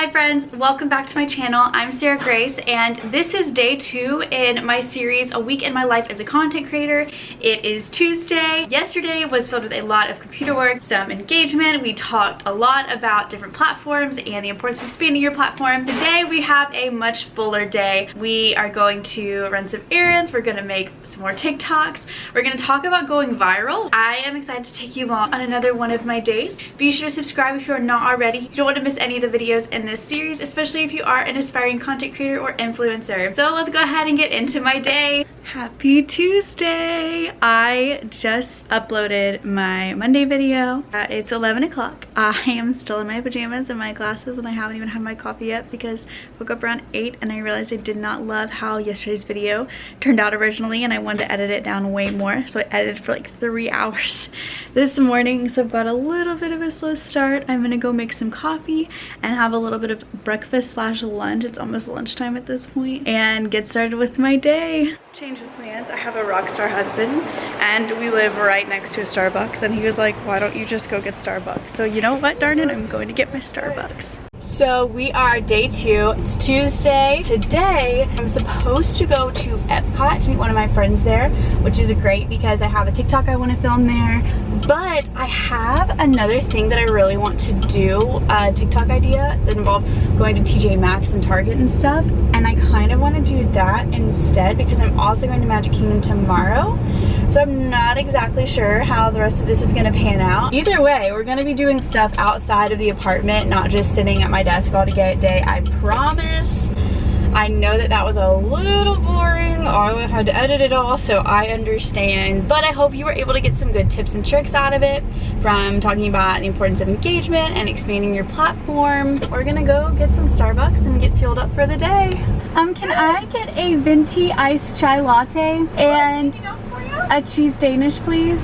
Hi friends, welcome back to my channel. I'm Sarah Grace and this is day 2 in my series, A Week in My Life as a Content Creator. It is Tuesday. Yesterday was filled with a lot of computer work, some engagement. We talked a lot about different platforms and the importance of expanding your platform. Today we have a much fuller day. We are going to run some errands. We're going to make some more TikToks. We're going to talk about going viral. I am excited to take you along on another one of my days. Be sure to subscribe if you are not already. You don't want to miss any of the videos in this series, especially if you are an aspiring content creator or influencer. So let's go ahead and get into my day. Happy Tuesday! I just uploaded my Monday video. It's 11 o'clock. I am still in my pajamas and my glasses and I haven't even had my coffee yet because I woke up around 8 and I realized I did not love how yesterday's video turned out originally and I wanted to edit it down way more. So I edited for like 3 hours this morning. So I've got a little bit of a slow start. I'm gonna go make some coffee and have a little bit of breakfast slash lunch. It's almost lunchtime at this point and get started with my day. Change of plans. I have a rock star husband and we live right next to a Starbucks and he was like, why don't you just go get Starbucks? So you know what, darn it, I'm going to get my Starbucks. So we are day 2. It's Tuesday. Today I'm supposed to go to Epcot to meet one of my friends there, which is great because I have a TikTok I want to film there. But I have another thing that I really want to do, a TikTok idea that involves going to TJ Maxx and Target and stuff. And I kind of want to do that instead because I'm also going to Magic Kingdom tomorrow. So I'm not exactly sure how the rest of this is going to pan out. Either way, we're going to be doing stuff outside of the apartment, not just sitting at my desk all day, I promise. I know that was a little boring. I've had to edit it all, so I understand. But I hope you were able to get some good tips and tricks out of it from talking about the importance of engagement and expanding your platform. We're gonna go get some Starbucks and get fueled up for the day. Can I get a venti iced chai latte and a cheese Danish, please?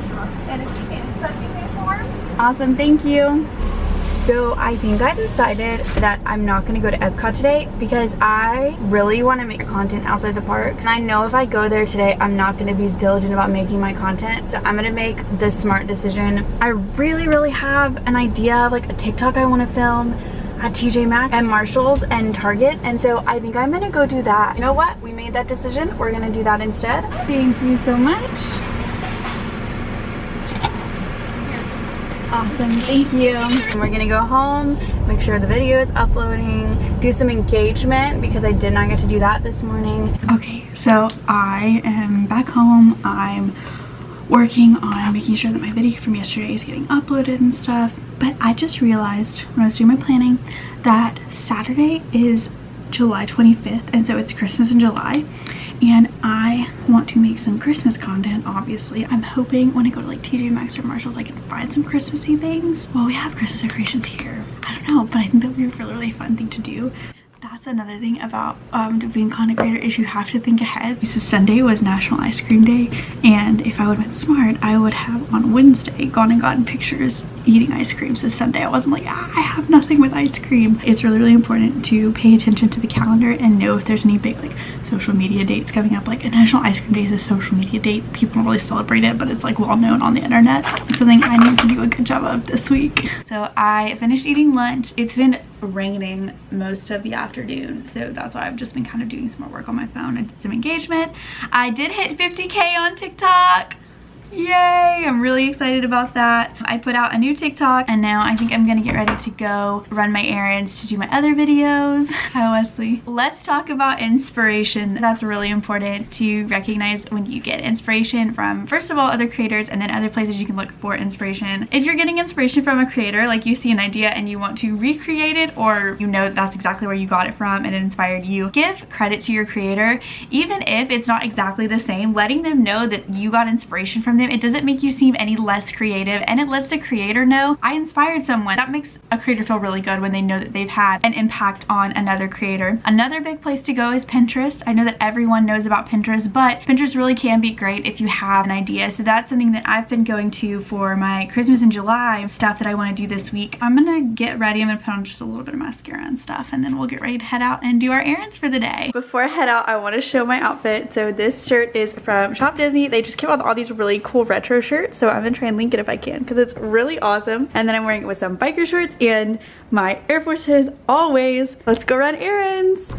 And a cheese Danish, that's for? Awesome, thank you. So I think I decided that I'm not going to go to Epcot today because I really want to make content outside the park. And I know if I go there today, I'm not going to be as diligent about making my content. So I'm going to make the smart decision. I really have an idea of like a TikTok I want to film at TJ Maxx and Marshall's and Target, and so I think I'm gonna go do that. You know what? We made that decision. We're gonna do that instead. Thank you so much. Awesome, thank you. And we're gonna go home, make sure the video is uploading, do some engagement because I did not get to do that this morning. Okay, so I am back home. I'm working on making sure that my video from yesterday is getting uploaded and stuff. But I just realized when I was doing my planning that Saturday is July 25th and so it's Christmas in July and I want to make some Christmas content. Obviously I'm hoping when I go to like TJ Maxx or Marshall's I can find some Christmassy things. Well, we have Christmas decorations here. I don't know, but I think that would be a really fun thing to do. That's another thing about being a content creator is you have to think ahead. So Sunday was National Ice Cream Day, and if I would have been smart, I would have on Wednesday gone and gotten pictures eating ice cream. So Sunday I wasn't like, I have nothing with ice cream. It's really important to pay attention to the calendar and know if there's any big like social media dates coming up. Like a National Ice Cream Day is a social media date. People don't really celebrate it, but it's like well known on the internet. It's something I need to do a good job of this week. So I finished eating lunch. It's been raining most of the afternoon, so that's why I've just been kind of doing some more work on my phone. I did some engagement. I did hit 50K on TikTok. Yay! I'm really excited about that. I put out a new TikTok and now I think I'm gonna get ready to go run my errands to do my other videos. Hi Wesley. Let's talk about inspiration. That's really important to recognize when you get inspiration from, first of all, other creators and then other places you can look for inspiration. If you're getting inspiration from a creator, like you see an idea and you want to recreate it or you know that's exactly where you got it from and it inspired you, give credit to your creator. Even if it's not exactly the same, letting them know that you got inspiration from them, it doesn't make you seem any less creative and it lets the creator know I inspired someone. That makes a creator feel really good when they know that they've had an impact on another creator. Another big place to go is Pinterest. I know that everyone knows about Pinterest, but Pinterest really can be great if you have an idea. So that's something that I've been going to for my Christmas in July stuff that I want to do this week. I'm gonna get ready. I'm gonna put on just a little bit of mascara and stuff and then we'll get ready to head out and do our errands for the day. Before I head out, I want to show my outfit. So this shirt is from Shop Disney. They just came out with all these really cool cool retro shirt, so I'm gonna try and link it if I can because it's really awesome. And then I'm wearing it with some biker shorts and my Air Forces always. Let's go run errands.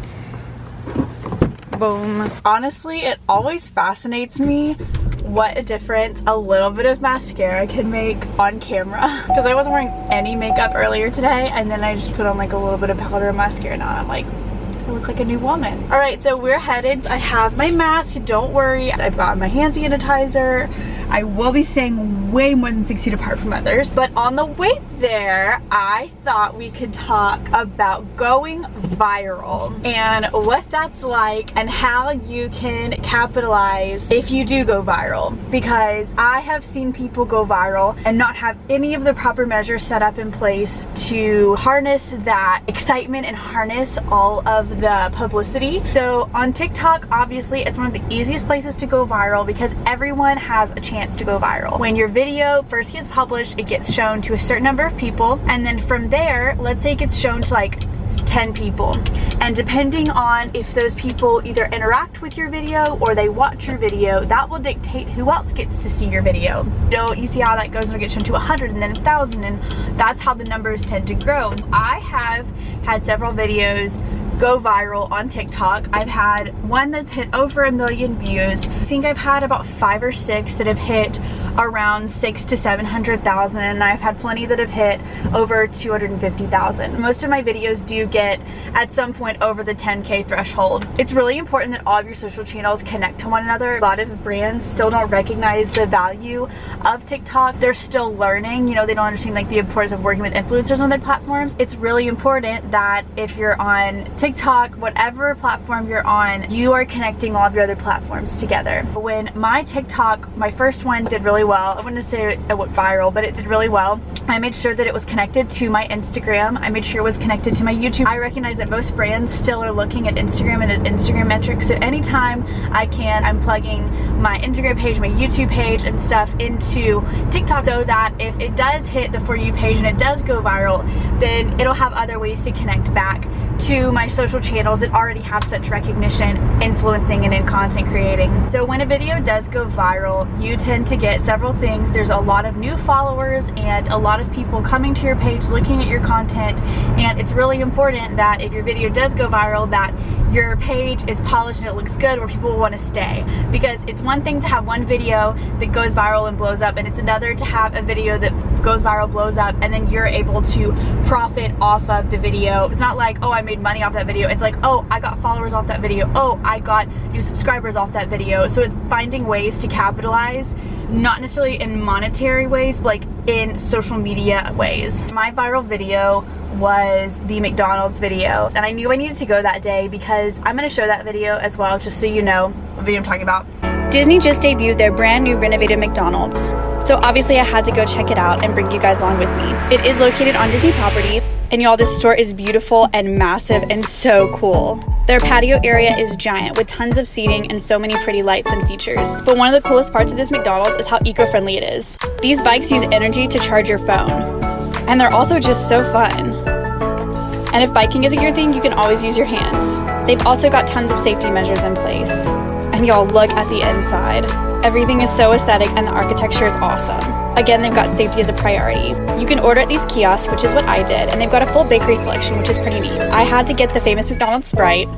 Boom. Honestly, it always fascinates me what a difference a little bit of mascara can make on camera. Because I wasn't wearing any makeup earlier today, and then I just put on like a little bit of powder and mascara, and now I'm like, I look like a new woman. All right, so we're headed. I have my mask, don't worry. I've got my hand sanitizer. I will be staying way more than 6 feet apart from others. But on the way there, I thought we could talk about going viral and what that's like and how you can capitalize if you do go viral. Because I have seen people go viral and not have any of the proper measures set up in place to harness that excitement and harness all of the publicity. So on TikTok, obviously, it's one of the easiest places to go viral because everyone has a chance to go viral. When your video first gets published, it gets shown to a certain number of people, and then from there, let's say it gets shown to like 10 people, and depending on if those people either interact with your video or they watch your video, that will dictate who else gets to see your video. You see how that goes, and it gets shown to 100 and then 1,000, and that's how the numbers tend to grow. I have had several videos go viral on TikTok. I've had one that's hit over 1 million views. I think I've had about 5 or 6 that have hit around 600,000 to 700,000, and I've had plenty that have hit over 250,000. Most of my videos do get at some point over the 10K threshold. It's really important that all of your social channels connect to one another. A lot of brands still don't recognize the value of TikTok. They're still learning, you know, they don't understand like the importance of working with influencers on their platforms. It's really important that if you're on TikTok, whatever platform you're on, you are connecting all of your other platforms together. When my TikTok, my first one, did really well, I wouldn't say it went viral, but it did really well. I made sure that it was connected to my Instagram. I made sure it was connected to my YouTube. I recognize that most brands still are looking at Instagram and those Instagram metrics, so anytime I can, I'm plugging my Instagram page, my YouTube page and stuff into TikTok, so that if it does hit the For You page and it does go viral, then it'll have other ways to connect back to my social channels that already have such recognition, influencing and in content creating. So when a video does go viral, you tend to get several things. There's a lot of new followers and a lot of people coming to your page, looking at your content, and it's really important that if your video does go viral, that your page is polished and it looks good where people will want to stay. Because it's one thing to have one video that goes viral and blows up, and it's another to have a video that goes viral, blows up, and then you're able to profit off of the video. It's not like, oh, I made money off that video. It's like, oh, I got followers off that video. Oh, I got new subscribers off that video. So it's finding ways to capitalize, not necessarily in monetary ways, but like in social media ways. My viral video was the McDonald's video, and I knew I needed to go that day because I'm going to show that video as well, just so you know what video I'm talking about. Disney just debuted their brand new renovated McDonald's, so obviously I had to go check it out and bring you guys along with me. It is located on Disney property, and y'all, this store is beautiful and massive and so cool. Their patio area is giant with tons of seating and so many pretty lights and features. But one of the coolest parts of this McDonald's is how eco-friendly it is. These bikes use energy to charge your phone, and they're also just so fun. And if biking isn't your thing, you can always use your hands. They've also got tons of safety measures in place. And y'all, look at the inside. Everything is so aesthetic and the architecture is awesome. Again, they've got safety as a priority. You can order at these kiosks, which is what I did, and they've got a full bakery selection, which is pretty neat. I had to get the famous McDonald's Sprite.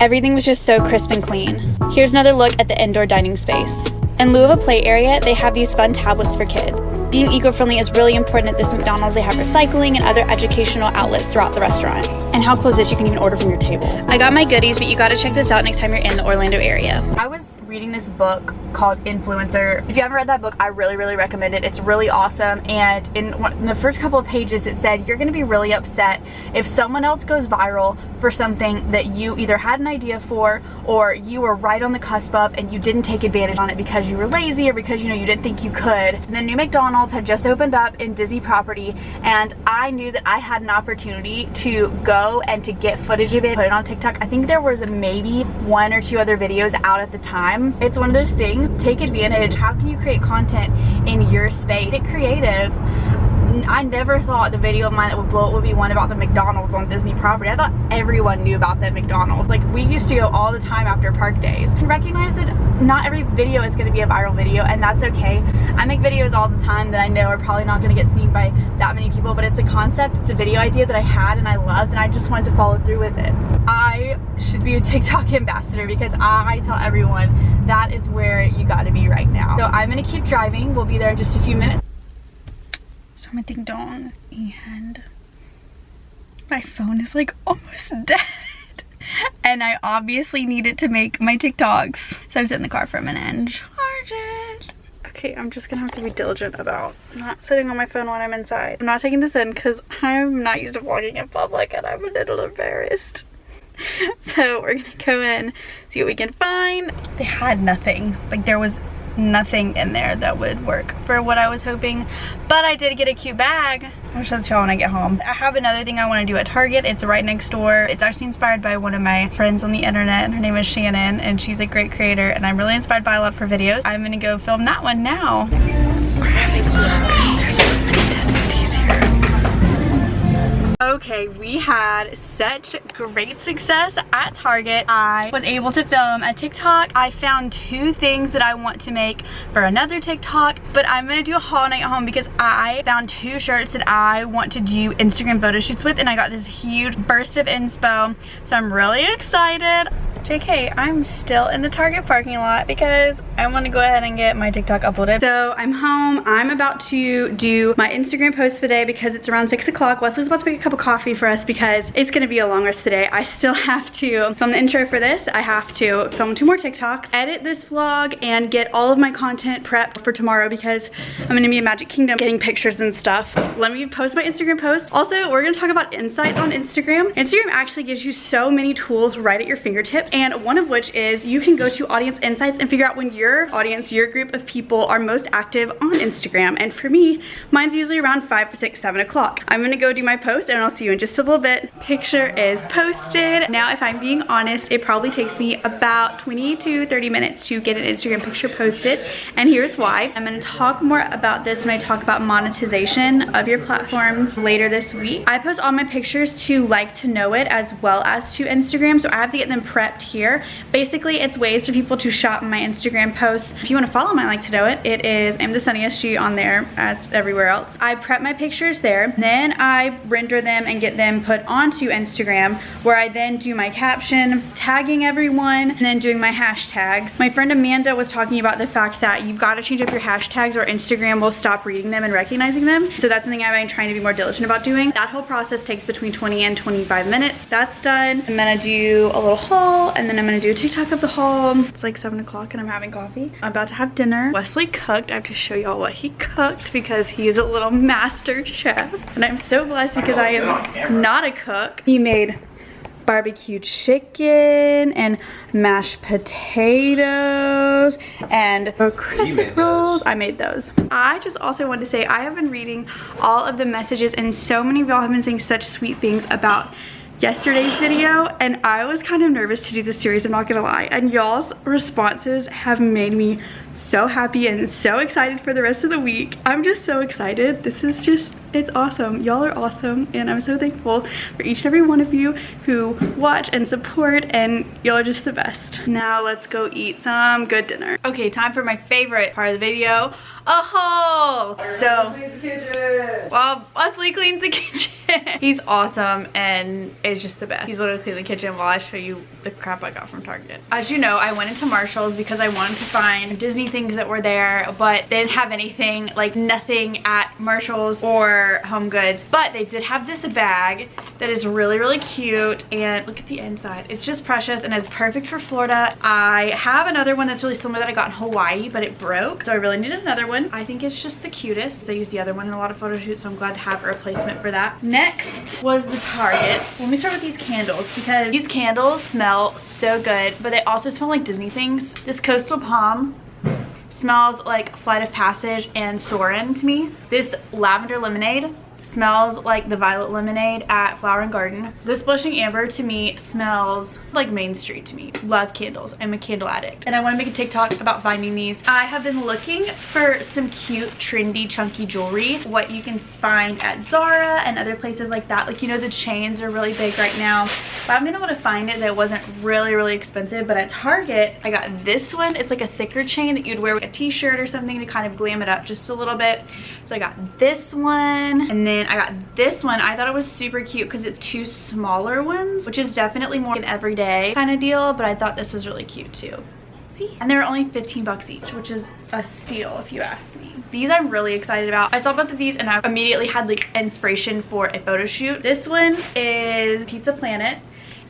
Everything was just so crisp and clean. Here's another look at the indoor dining space. In lieu of a play area, they have these fun tablets for kids. Being eco-friendly is really important at this McDonald's. They have recycling and other educational outlets throughout the restaurant. And how cool is this? You can even order from your table. I got my goodies, but you gotta check this out next time you're in the Orlando area. I was reading this book called Influencer. If you haven't read that book, I really recommend it. It's really awesome, and in the first couple of pages it said you're gonna be really upset if someone else goes viral for something that you either had an idea for or you were right on the cusp of and you didn't take advantage on it because you were lazy or because you didn't think you could. And the new McDonald's had just opened up in Disney property, and I knew that I had an opportunity to go and to get footage of it, put it on TikTok. I think there was maybe 1 or 2 other videos out at the time. It's one of those things, take advantage. How can you create content in your space? Get creative. I never thought the video of mine that would blow up would be one about the McDonald's on Disney property. I thought everyone knew about that McDonald's. Like, we used to go all the time after park days. I recognize that not every video is going to be a viral video, and that's okay. I make videos all the time that I know are probably not going to get seen by that many people, but it's a concept, it's a video idea that I had and I loved, and I just wanted to follow through with it. I should be a TikTok ambassador because I tell everyone that is where you got to be right now. So I'm going to keep driving. We'll be there in just a few minutes. So I'm a ding dong, and my phone is like almost dead. And I obviously need it to make my TikToks. So I was in the car for a minute and charge it. Okay, I'm just gonna have to be diligent about not sitting on my phone when I'm inside. I'm not taking this in because I'm not used to vlogging in public and I'm a little embarrassed. So we're gonna go in, see what we can find. They had nothing. Like, there was nothing in there that would work for what I was hoping, but I did get a cute bag. I'll show y'all when I get home. I have another thing I want to do at Target. It's right next door. It's actually inspired by one of my friends on the internet. Her name is Shannon, and she's a great creator, and I'm really inspired by a lot of her videos. I'm gonna go film that one now. We're having a look. There's so many Disney's here. Okay, we had such great success at Target. I was able to film a TikTok. I found 2 things that I want to make for another TikTok, but I'm gonna do a haul night at home because I found 2 shirts that I want to do Instagram photo shoots with, and I got this huge burst of inspo, so I'm really excited. JK, I'm still in the Target parking lot because I want to go ahead and get my TikTok uploaded. So I'm home. I'm about to do my Instagram post for the day because it's around 6 o'clock. Wesley's about to make a cup of coffee for us because it's going to be a long rest today. I still have to film the intro for this. I have to film 2 more TikToks, edit this vlog, and get all of my content prepped for tomorrow because I'm going to be in Magic Kingdom getting pictures and stuff. Let me post my Instagram post. Also, we're going to talk about insights on Instagram. Instagram actually gives you so many tools right at your fingertips, and one of which is you can go to audience insights and figure out when your audience, your group of people are most active on Instagram. And for me, mine's usually around 5, 6, 7 o'clock. I'm gonna go do my post and I'll see you in just a little bit. Picture is posted. Now, if I'm being honest, it probably takes me about 20 to 30 minutes to get an Instagram picture posted. And here's why. I'm gonna talk more about this when I talk about monetization of your platforms later this week. I post all my pictures to Like to Know It as well as to Instagram, so I have to get them prepped here. Basically, it's ways for people to shop my Instagram posts. If you want to follow my Like to Know It, it is I'm the Sunny SG on there as everywhere else. I prep my pictures there, then I render them and get them put onto Instagram, where I then do my caption, tagging everyone, and then doing my hashtags. My friend Amanda was talking about the fact that you've got to change up your hashtags or Instagram will stop reading them and recognizing them. So that's something I've been trying to be more diligent about doing. That whole process takes between 20 and 25 minutes. That's done. I'm gonna do a little haul, and then I'm gonna do a TikTok of the haul. It's like 7 o'clock and I'm having coffee. I'm about to have dinner. Wesley cooked. I have to show y'all what he cooked because he is a little master chef. And I'm so blessed because I am not a cook. He made barbecue chicken and mashed potatoes and crescent rolls. I made those. I just also wanted to say I have been reading all of the messages, and so many of y'all have been saying such sweet things about yesterday's video, and I was kind of nervous to do this series, I'm not gonna lie, and y'all's responses have made me so happy and so excited for the rest of the week. I'm just so excited. This is just, it's awesome. Y'all are awesome, and I'm so thankful for each and every one of you who watch and support, and y'all are just the best. Now let's go eat some good dinner. Okay, time for my favorite part of the video, a haul. So, well, Wesley cleans the kitchen. He's awesome and is just the best. He's literally cleaning the kitchen while I show you the crap I got from Target. As you know, I went into Marshall's because I wanted to find Disney things that were there, but they didn't have anything, like nothing at Marshall's or Home Goods. But they did have this bag that is really, really cute, and look at the inside. It's just precious and it's perfect for Florida. I have another one that's really similar that I got in Hawaii, but it broke, so I really needed another one. I think it's just the cutest. I use the other one in a lot of photo shoots, so I'm glad to have a replacement for that. Next was the Target. Let me start with these candles because these candles smell so good, but they also smell like Disney things. This Coastal Palm smells like Flight of Passage and Soarin' to me. This Lavender Lemonade smells like the violet lemonade at Flower and Garden. This blushing amber to me smells like Main Street to me. Love candles. I'm a candle addict. And I want to make a TikTok about finding these. I have been looking for some cute, trendy, chunky jewelry. What you can find at Zara and other places like that. Like, you know, the chains are really big right now. But I've been able to find it that wasn't really expensive. But at Target, I got this one. It's like a thicker chain that you'd wear with a t-shirt or something to kind of glam it up just a little bit. So I got this one, and then I got this one. I thought it was super cute because it's two smaller ones, which is definitely more an everyday kind of deal, but I thought this was really cute too. See? And they're only 15 bucks each, which is a steal if you ask me. These I'm really excited about. I saw both of these and I immediately had like inspiration for a photo shoot. This one is Pizza Planet.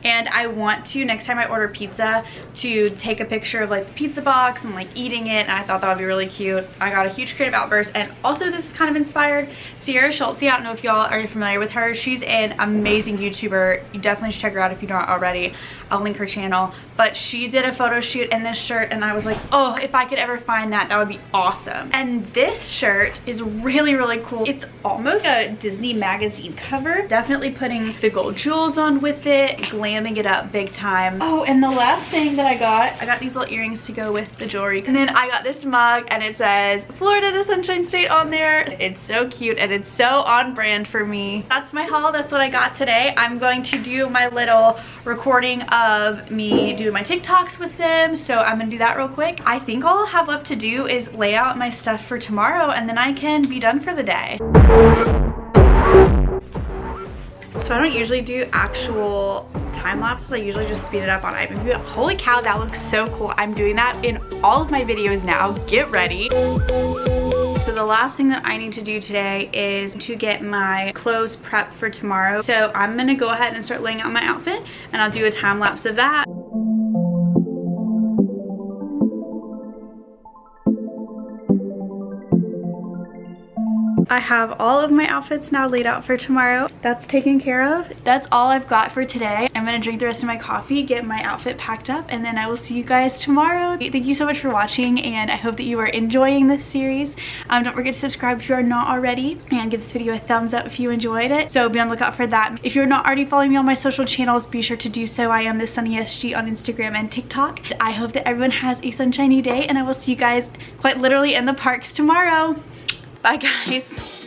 And I want to, next time I order pizza, to take a picture of like the pizza box and like eating it, and I thought that would be really cute. I got a huge creative outburst, and also this is kind of inspired Sierra Schultze. I don't know if y'all are familiar with her. She's an amazing YouTuber. You definitely should check her out if you're not already. I'll link her channel. But she did a photo shoot in this shirt, and I was like, oh, if I could ever find that, that would be awesome. And this shirt is really cool. It's almost a Disney magazine cover. Definitely putting the gold jewels on with it, glamming it up big time. Oh, and the last thing that I got these little earrings to go with the jewelry. And then I got this mug, and it says Florida, the Sunshine State on there. It's so cute, and it's so on brand for me. That's my haul. That's what I got today. I'm going to do my little recording of me doing my TikToks with them, so I'm gonna do that real quick. I think all I'll have left to do is lay out my stuff for tomorrow, and then I can be done for the day. So I don't usually do actual time lapses. I usually just speed it up on iMovie. Holy cow, that looks so cool. I'm doing that in all of my videos now. Get ready. So the last thing that I need to do today is to get my clothes prepped for tomorrow. So I'm gonna go ahead and start laying out my outfit, and I'll do a time lapse of that. I have all of my outfits now laid out for tomorrow. That's taken care of. That's all I've got for today. I'm gonna drink the rest of my coffee, get my outfit packed up, and then I will see you guys tomorrow. Thank you so much for watching, and I hope that you are enjoying this series. Don't forget to subscribe if you are not already, and give this video a thumbs up if you enjoyed it. So be on the lookout for that. If you're not already following me on my social channels, be sure to do so. I am the SunnySG on Instagram and TikTok. I hope that everyone has a sunshiny day, and I will see you guys quite literally in the parks tomorrow. Bye guys.